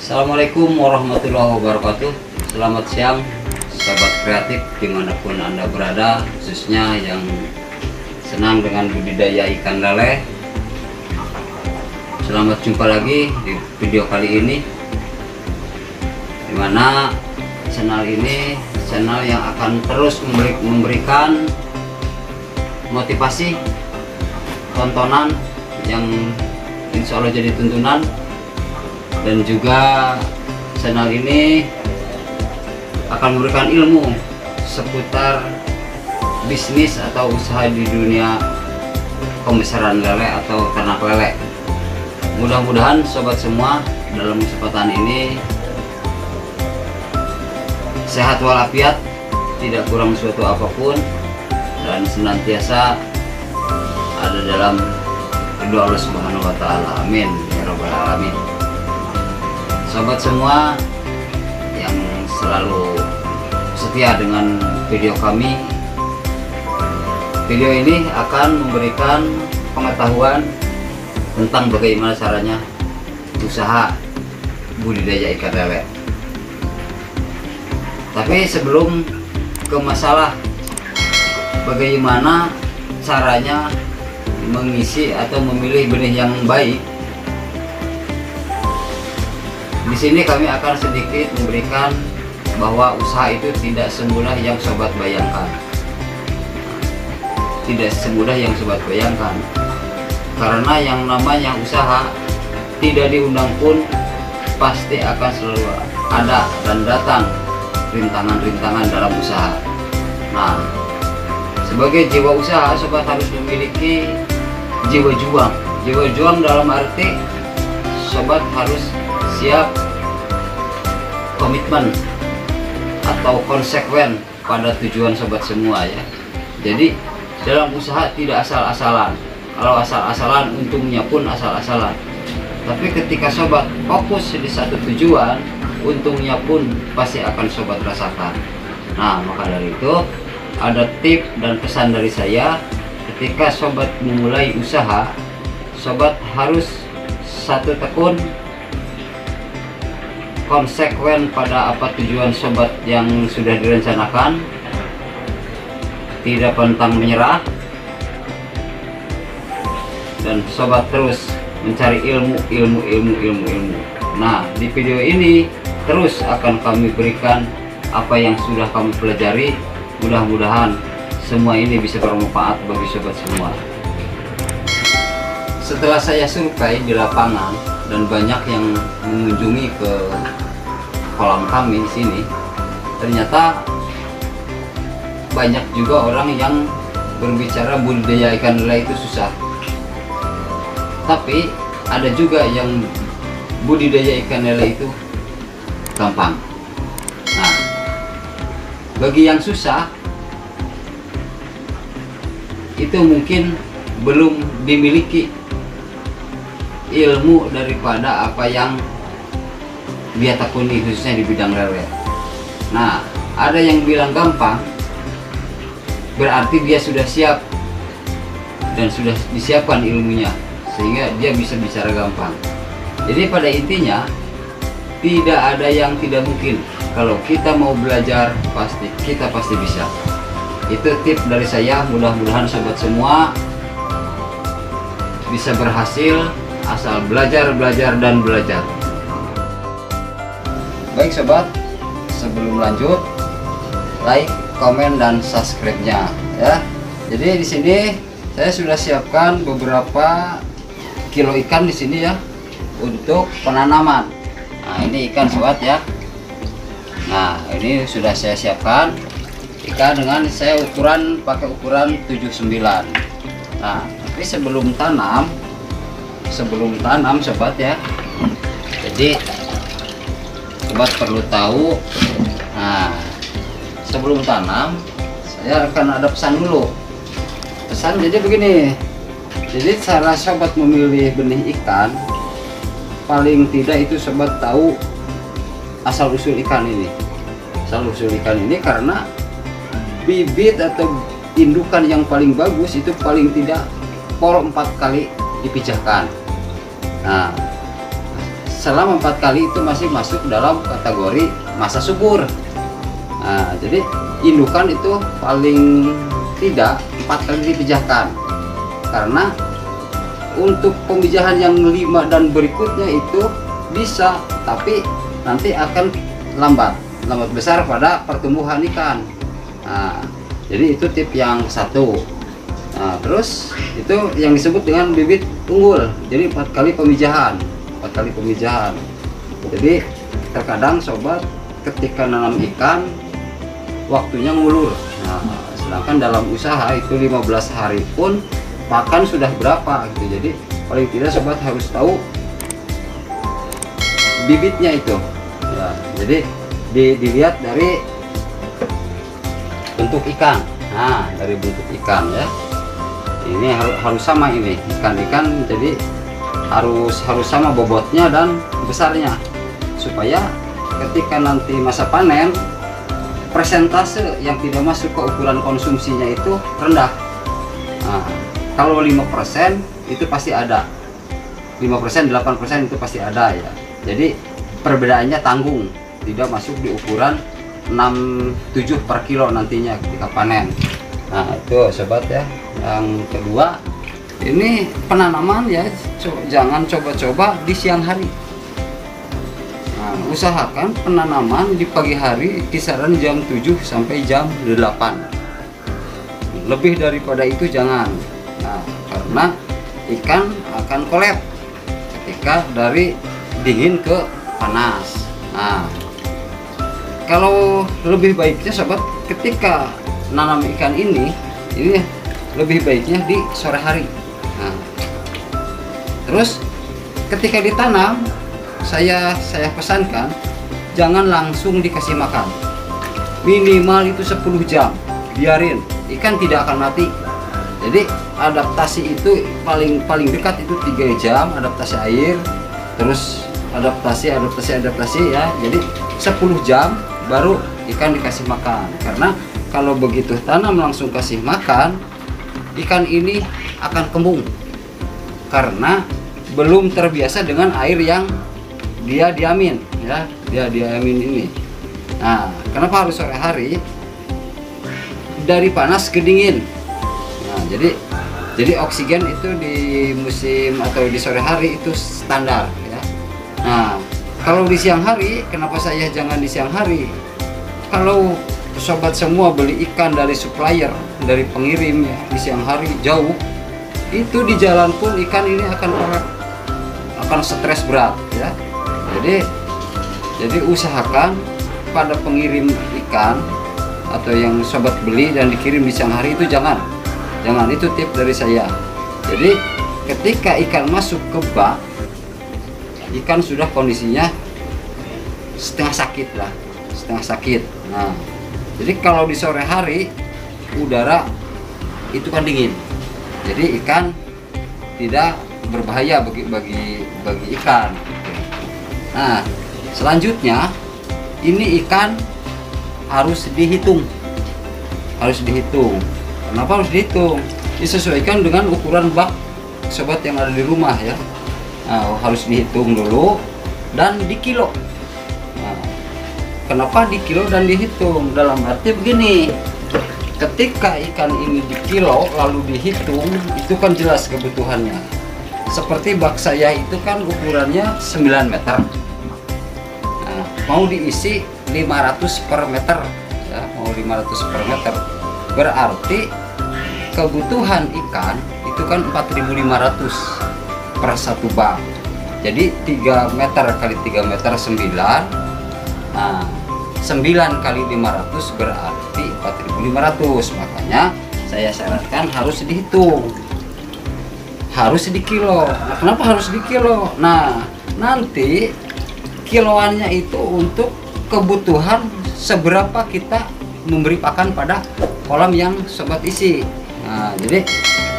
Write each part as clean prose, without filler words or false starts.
Assalamualaikum warahmatullahi wabarakatuh. Selamat siang sahabat kreatif dimanapun Anda berada, khususnya yang senang dengan budidaya ikan lele. Selamat jumpa lagi di video kali ini, dimana channel ini channel yang akan terus memberikan motivasi, tontonan yang insya Allah jadi tuntunan. Dan juga channel ini akan memberikan ilmu seputar bisnis atau usaha di dunia pembesaran lele atau ternak lele. Mudah-mudahan sobat semua dalam kesempatan ini sehat walafiat, tidak kurang suatu apapun, dan senantiasa ada dalam ridho Allah Subhanahu wa Ta'ala. Amin ya Rabbal Alamin. Sobat semua yang selalu setia dengan video kami, video ini akan memberikan pengetahuan tentang bagaimana caranya usaha budidaya ikan lele. Tapi sebelum ke masalah bagaimana caranya mengisi atau memilih benih yang baik, di sini kami akan sedikit memberikan bahwa usaha itu tidak semudah yang sobat bayangkan. Tidak semudah yang sobat bayangkan. Karena yang namanya usaha tidak diundang pun pasti akan selalu ada dan datang rintangan-rintangan dalam usaha. Nah, sebagai jiwa usaha, sobat harus memiliki jiwa juang. Jiwa juang dalam arti sobat harus siap komitmen atau konsekuen pada tujuan sobat semua ya. Jadi dalam usaha tidak asal-asalan. Kalau asal-asalan untungnya pun asal-asalan. Tapi ketika sobat fokus di satu tujuan, untungnya pun pasti akan sobat rasakan. Nah, maka dari itu ada tip dan pesan dari saya. Ketika sobat memulai usaha, sobat harus satu tekun, konsekuen pada apa tujuan sobat yang sudah direncanakan, tidak pantang menyerah, dan sobat terus mencari ilmu. Nah, di video ini terus akan kami berikan apa yang sudah kami pelajari. Mudah-mudahan semua ini bisa bermanfaat bagi sobat semua. Setelah saya survei di lapangan dan banyak yang mengunjungi ke kolam kami di sini, ternyata banyak juga orang yang berbicara budidaya ikan lele itu susah. Tapi ada juga yang budidaya ikan lele itu gampang. Nah, bagi yang susah itu mungkin belum dimiliki ilmu daripada apa yang dia tekuni, khususnya di bidang lele. Nah, ada yang bilang gampang, berarti dia sudah siap dan sudah disiapkan ilmunya sehingga dia bisa bicara gampang. Jadi pada intinya tidak ada yang tidak mungkin. Kalau kita mau belajar, kita pasti bisa. Itu tip dari saya. Mudah-mudahan sobat semua bisa berhasil asal belajar dan belajar. Baik sobat, sebelum lanjut, like, komen, dan subscribe-nya ya. Jadi di sini saya sudah siapkan beberapa kilo ikan di sini ya untuk penanaman. Nah, ini ikan sobat ya. Nah, ini sudah saya siapkan ikan dengan saya pakai ukuran 79. Nah, tapi sebelum tanam sobat ya, jadi sobat perlu tahu. Nah, sebelum tanam saya akan ada pesan dulu. Pesan jadi begini. Jadi cara sobat memilih benih ikan, paling tidak itu sobat tahu asal usul ikan ini. Asal usul ikan ini karena bibit atau indukan yang paling bagus itu paling tidak pol 4 kali dipijahkan. Nah, selama 4 kali itu masih masuk dalam kategori masa subur. Nah, jadi indukan itu paling tidak 4 kali dipijahkan, karena untuk pemijahan yang 5 dan berikutnya itu bisa, tapi nanti akan lambat besar pada pertumbuhan ikan. Nah, jadi itu tip yang satu. Nah, terus itu yang disebut dengan bibit unggul. Jadi 4 kali pemijahan, 4 kali pemijahan. Jadi terkadang sobat ketika nanam ikan waktunya ngulur. Nah, sedangkan dalam usaha itu 15 hari pun pakan sudah berapa gitu. Jadi paling tidak sobat harus tahu bibitnya itu ya. Jadi dilihat dari bentuk ikan. Nah, dari bentuk ikan ya, ini harus sama, ini ikan-ikan, jadi harus sama bobotnya dan besarnya, supaya ketika nanti masa panen persentase yang tidak masuk ke ukuran konsumsinya itu rendah. Nah, kalau 5% itu pasti ada, 5%, 8% itu pasti ada ya. Jadi perbedaannya tanggung, tidak masuk di ukuran 6-7 per kilo nantinya ketika panen. Nah, itu sobat ya. Yang kedua, ini penanaman ya, jangan coba-coba di siang hari. Nah, usahakan penanaman di pagi hari kisaran jam 7 sampai jam 8. Lebih daripada itu jangan. Nah, karena ikan akan kolap ketika dari dingin ke panas. Nah, kalau lebih baiknya sobat ketika nanam ikan ini lebih baiknya di sore hari. Nah, terus ketika ditanam saya pesankan jangan langsung dikasih makan, minimal itu 10 jam biarin, ikan tidak akan mati. Jadi adaptasi itu paling dekat itu 3 jam adaptasi air, terus adaptasi ya. Jadi 10 jam baru ikan dikasih makan, karena kalau begitu tanam langsung kasih makan, ikan ini akan kembung karena belum terbiasa dengan air yang dia diamin ya, dia diamin ini. Nah, kenapa harus sore hari? Dari panas ke dingin. Nah, jadi oksigen itu di musim atau di sore hari itu standar ya. Nah, kalau di siang hari, kenapa saya jangan di siang hari? Kalau sobat semua beli ikan dari supplier, dari pengirim ya, di siang hari jauh, itu di jalan pun ikan ini akan stres berat ya. Jadi usahakan pada pengirim ikan atau yang sobat beli dan dikirim di siang hari itu jangan, itu tip dari saya. Jadi ketika ikan masuk ke bak, ikan sudah kondisinya setengah sakit. Nah, jadi kalau di sore hari udara itu kan dingin, jadi ikan tidak berbahaya bagi ikan. Nah, selanjutnya ini ikan harus dihitung. Kenapa harus dihitung? Disesuaikan dengan ukuran bak sobat yang ada di rumah ya. Nah, harus dihitung dulu dan di kilo. Nah, kenapa di kilo dan dihitung? Dalam arti begini, ketika ikan ini di kilo lalu dihitung, itu kan jelas kebutuhannya. Seperti bak saya itu kan ukurannya 9 meter. Nah, mau diisi 500 per meter ya, mau 500 per meter. Berarti kebutuhan ikan itu kan 4.500 per satu bak. Jadi 3 meter kali 3 meter 9. Nah, 9 kali 500 berarti 4.500. Makanya saya syaratkan harus dihitung, harus di kilo. Nah, kenapa harus di kilo? Nah, nanti kiloannya itu untuk kebutuhan seberapa kita memberi pakan pada kolam yang sobat isi. Nah, jadi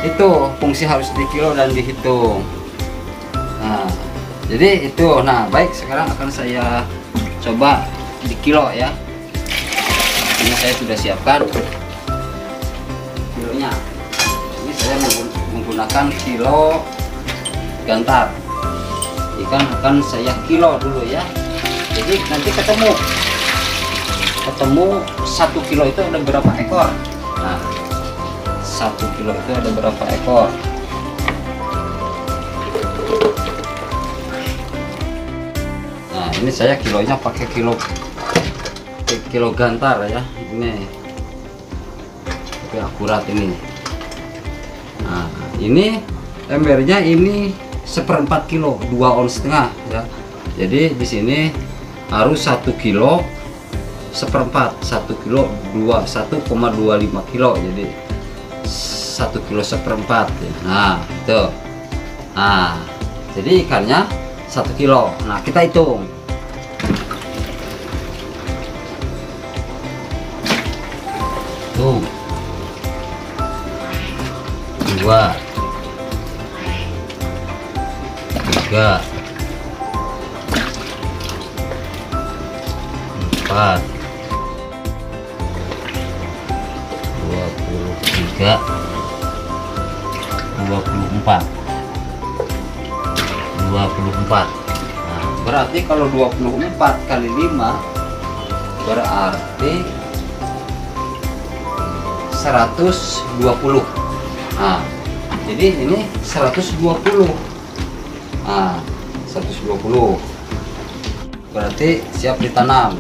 itu fungsi harus di kilo dan dihitung. Nah, jadi itu. Nah, baik, sekarang akan saya coba di kilo ya. Ini saya sudah siapkan kilonya. Ini saya menggunakan kilo gantar. ikan akan saya kilo dulu ya. Jadi nanti ketemu 1 kilo itu ada berapa ekor. Nah, 1 kilo itu ada berapa ekor. Nah, ini saya kilonya pakai kilo gantar ya. Ini tapi akurat ini. Nah, ini embernya ini 1/4 kilo, 2 ons setengah ya. Jadi di sini harus 1 kilo 1/4, 1 kilo 1,25 kilo, jadi 1 kilo 1/4 ya. Nah itu, nah jadi ikannya 1 kilo. Nah kita hitung. Tuh 2 3 4 23 24. Nah, berarti kalau 24 kali 5 berarti 120. Nah, jadi ini 120. Nah, 120 berarti siap ditanam.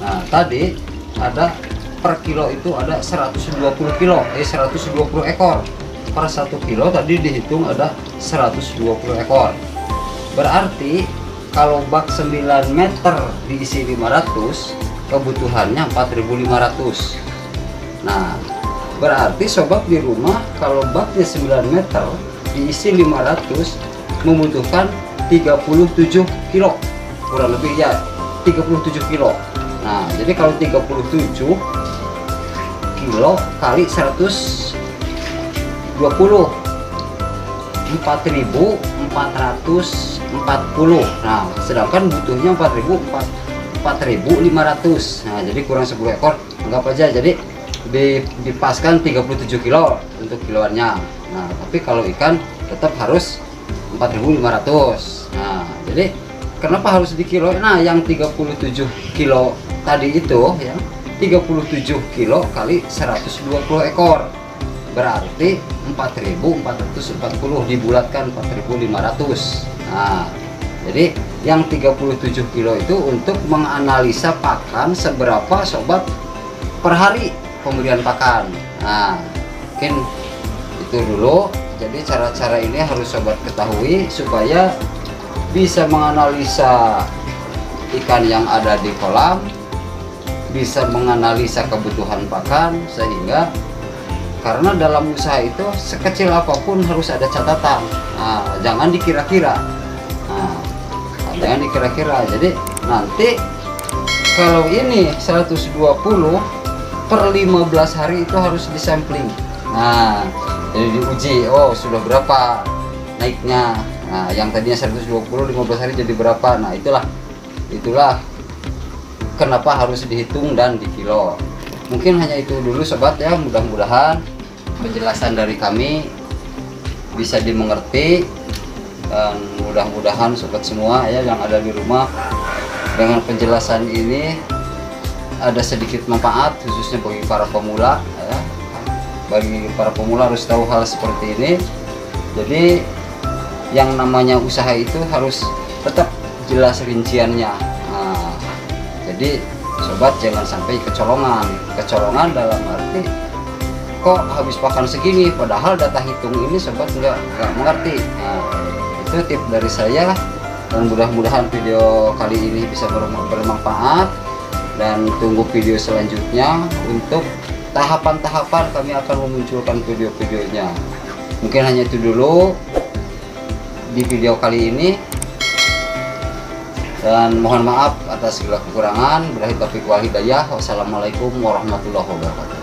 Nah, tadi ada per kilo itu ada 120 kilo, 120 ekor. Per 1 kilo tadi dihitung ada 120 ekor. Berarti kalau bak 9 meter diisi 500, kebutuhannya 4.500. Nah, berarti sobat di rumah kalau baknya 9 meter diisi 500 membutuhkan 37 kilo. Kurang lebih ya 37 kilo. Nah, jadi kalau 37 kilo kali 120 4.440. Nah, sedangkan butuhnya 4.500. Nah, jadi kurang 10 ekor. Anggap aja jadi dipaskan 37 kilo untuk kiloannya. Nah, tapi kalau ikan tetap harus 4.500. Nah, jadi kenapa harus di kilo? Nah, yang 37 kilo tadi itu ya, 37 kilo kali 120 ekor berarti 4.440 dibulatkan 4.500. Nah, jadi yang 37 kilo itu untuk menganalisa pakan seberapa sobat per hari pemberian pakan. Nah, mungkin itu dulu. Jadi cara-cara ini harus sobat ketahui supaya bisa menganalisa ikan yang ada di kolam, bisa menganalisa kebutuhan pakan, sehingga karena dalam usaha itu sekecil apapun harus ada catatan. Nah, jangan dikira-kira. Nah, jangan dikira-kira. Jadi nanti kalau ini 120 per 15 hari itu harus disampling. Nah, jadi diuji, oh sudah berapa naiknya. Nah, yang tadinya 120 15 hari jadi berapa. Nah, itulah kenapa harus dihitung dan di kilo. Mungkin hanya itu dulu sobat ya, mudah-mudahan penjelasan dari kami bisa dimengerti, dan mudah-mudahan sobat semua ya yang ada di rumah dengan penjelasan ini ada sedikit manfaat, khususnya bagi para pemula ya. Bagi para pemula harus tahu hal seperti ini. Jadi yang namanya usaha itu harus tetap jelas rinciannya. Nah, jadi sobat jangan sampai kecolongan dalam arti kok habis pakan segini padahal data hitung ini sobat nggak mengerti. Nah, itu tips dari saya, dan mudah-mudahan video kali ini bisa bermanfaat, dan tunggu video selanjutnya. Untuk tahapan-tahapan kami akan memunculkan video-videonya. Mungkin hanya itu dulu di video kali ini, dan mohon maaf atas segala kekurangan. Billahi taufiq wal hidayah. Wassalamualaikum warahmatullahi wabarakatuh.